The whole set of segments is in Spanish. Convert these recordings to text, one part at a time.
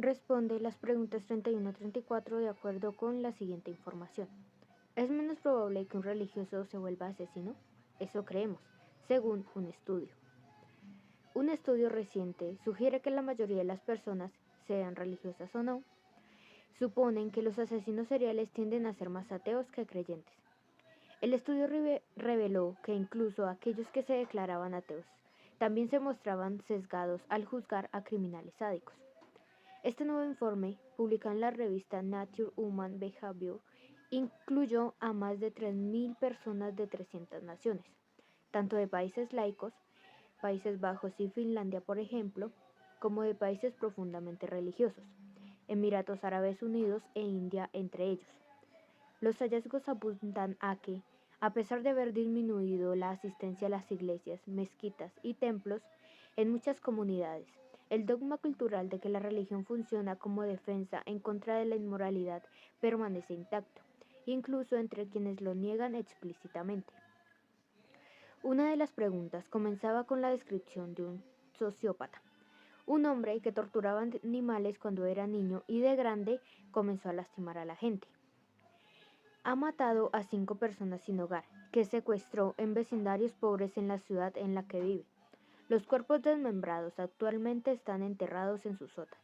Responde las preguntas 31 a 34 de acuerdo con la siguiente información. ¿Es menos probable que un religioso se vuelva asesino? Eso creemos, según un estudio. Un estudio reciente sugiere que la mayoría de las personas, sean religiosas o no, suponen que los asesinos seriales tienden a ser más ateos que creyentes. El estudio reveló que incluso aquellos que se declaraban ateos también se mostraban sesgados al juzgar a criminales sádicos. Este nuevo informe, publicado en la revista Nature Human Behavior, incluyó a más de 3.000 personas de 300 naciones, tanto de países laicos, Países Bajos y Finlandia por ejemplo, como de países profundamente religiosos, Emiratos Árabes Unidos e India entre ellos. Los hallazgos apuntan a que, a pesar de haber disminuido la asistencia a las iglesias, mezquitas y templos en muchas comunidades, el dogma cultural de que la religión funciona como defensa en contra de la inmoralidad permanece intacto, incluso entre quienes lo niegan explícitamente. Una de las preguntas comenzaba con la descripción de un sociópata, un hombre que torturaba animales cuando era niño y de grande comenzó a lastimar a la gente. Ha matado a 5 personas sin hogar, que secuestró en vecindarios pobres en la ciudad en la que vive. Los cuerpos desmembrados actualmente están enterrados en su sótano.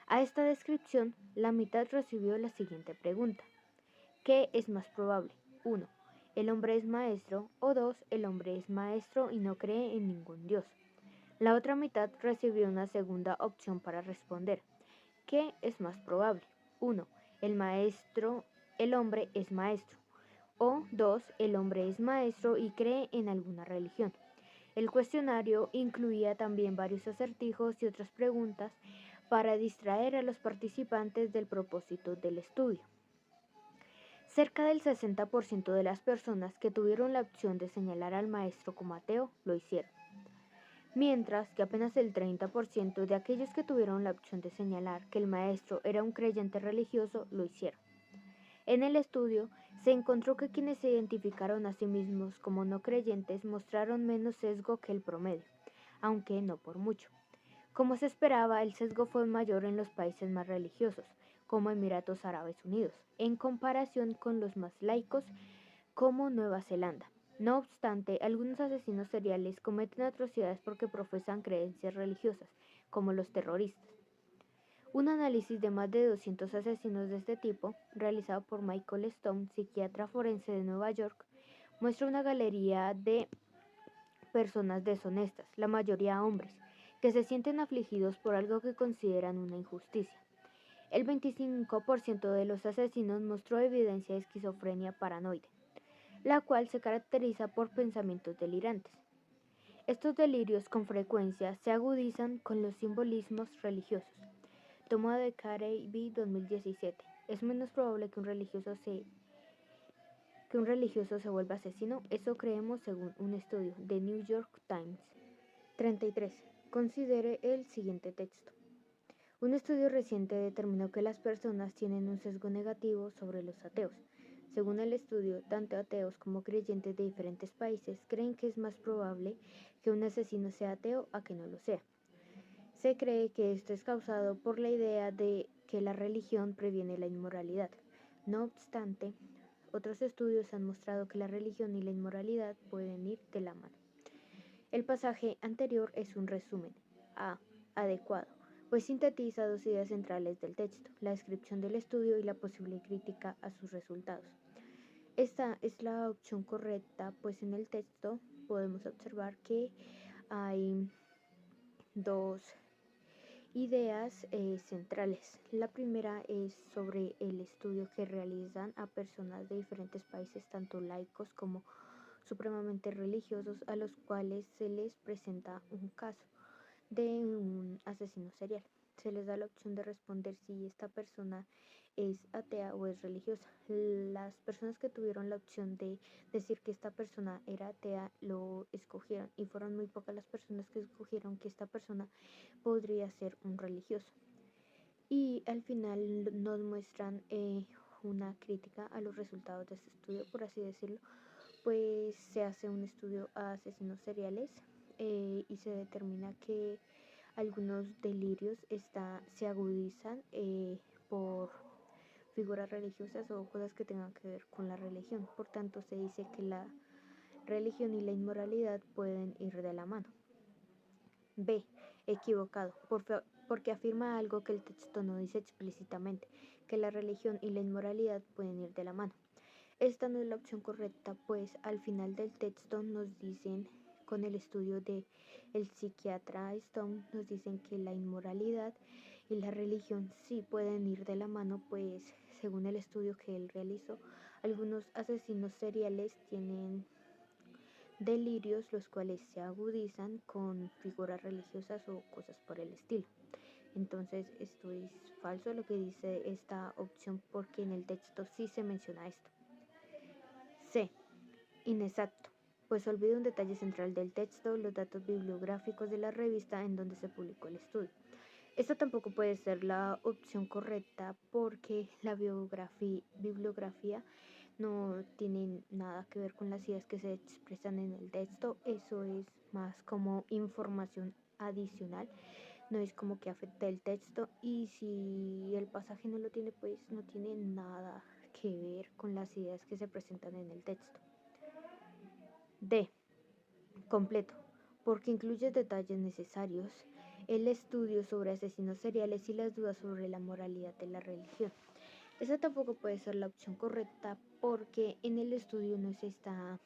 A esta descripción, la mitad recibió la siguiente pregunta. ¿Qué es más probable? 1. El hombre es maestro o 2. El hombre es maestro y no cree en ningún dios. La otra mitad recibió una segunda opción para responder. ¿Qué es más probable? 1. El hombre es maestro. O 2. El hombre es maestro y cree en alguna religión. El cuestionario incluía también varios acertijos y otras preguntas para distraer a los participantes del propósito del estudio. Cerca del 60% de las personas que tuvieron la opción de señalar al maestro como ateo lo hicieron, mientras que apenas el 30% de aquellos que tuvieron la opción de señalar que el maestro era un creyente religioso lo hicieron. En el estudio se encontró que quienes se identificaron a sí mismos como no creyentes mostraron menos sesgo que el promedio, aunque no por mucho. Como se esperaba, el sesgo fue mayor en los países más religiosos, como Emiratos Árabes Unidos, en comparación con los más laicos, como Nueva Zelanda. No obstante, algunos asesinos seriales cometen atrocidades porque profesan creencias religiosas, como los terroristas. Un análisis de más de 200 asesinos de este tipo, realizado por Michael Stone, psiquiatra forense de Nueva York, muestra una galería de personas deshonestas, la mayoría hombres, que se sienten afligidos por algo que consideran una injusticia. El 25% de los asesinos mostró evidencia de esquizofrenia paranoide, la cual se caracteriza por pensamientos delirantes. Estos delirios con frecuencia se agudizan con los simbolismos religiosos. Tomado de Carey v. 2017. Es menos probable que un religioso se vuelva asesino. Eso creemos según un estudio de New York Times. 33. Considere el siguiente texto. Un estudio reciente determinó que las personas tienen un sesgo negativo sobre los ateos. Según el estudio, tanto ateos como creyentes de diferentes países creen que es más probable que un asesino sea ateo a que no lo sea. Se cree que esto es causado por la idea de que la religión previene la inmoralidad. No obstante, otros estudios han mostrado que la religión y la inmoralidad pueden ir de la mano. El pasaje anterior es un resumen adecuado, pues sintetiza dos ideas centrales del texto, la descripción del estudio y la posible crítica a sus resultados. Esta es la opción correcta, pues en el texto podemos observar que hay dos ideas centrales. La primera es sobre el estudio que realizan a personas de diferentes países, tanto laicos como supremamente religiosos, a los cuales se les presenta un caso de un asesino serial. Se les da la opción de responder si esta persona es atea o es religiosa. Las personas que tuvieron la opción de decir que esta persona era atea lo escogieron y fueron muy pocas las personas que escogieron que esta persona podría ser un religioso. Y al final nos muestran una crítica a los resultados de este estudio, por así decirlo, pues se hace un estudio a asesinos seriales y se determina que Algunos delirios se agudizan por figuras religiosas o cosas que tengan que ver con la religión. Por tanto, se dice que la religión y la inmoralidad pueden ir de la mano. B. Equivocado, porque afirma algo que el texto no dice explícitamente, que la religión y la inmoralidad pueden ir de la mano. Esta no es la opción correcta, pues al final del texto nos dicen, con el estudio de el psiquiatra Stone, nos dicen que la inmoralidad y la religión sí pueden ir de la mano, pues según el estudio que él realizó, algunos asesinos seriales tienen delirios los cuales se agudizan con figuras religiosas o cosas por el estilo. Entonces esto es falso lo que dice esta opción porque en el texto sí se menciona esto. C. Inexacto, pues olvida un detalle central del texto, los datos bibliográficos de la revista en donde se publicó el estudio. Esta tampoco puede ser la opción correcta porque la bibliografía no tiene nada que ver con las ideas que se expresan en el texto. Eso es más como información adicional, no es como que afecta el texto, y si el pasaje no lo tiene, pues no tiene nada que ver con las ideas que se presentan en el texto. D. Completo, porque incluye detalles necesarios, el estudio sobre asesinos seriales y las dudas sobre la moralidad de la religión. Esa tampoco puede ser la opción correcta porque en el estudio no se está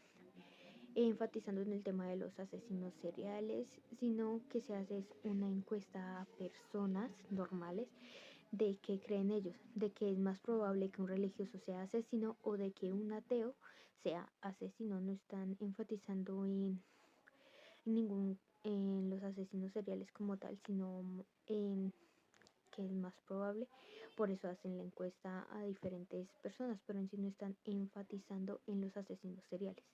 enfatizando en el tema de los asesinos seriales, sino que se hace una encuesta a personas normales de qué creen ellos, de que es más probable que un religioso sea asesino o de que un ateo sea asesino. No están enfatizando en los asesinos seriales como tal, sino en que es más probable. Por eso hacen la encuesta a diferentes personas, pero en sí no están enfatizando en los asesinos seriales.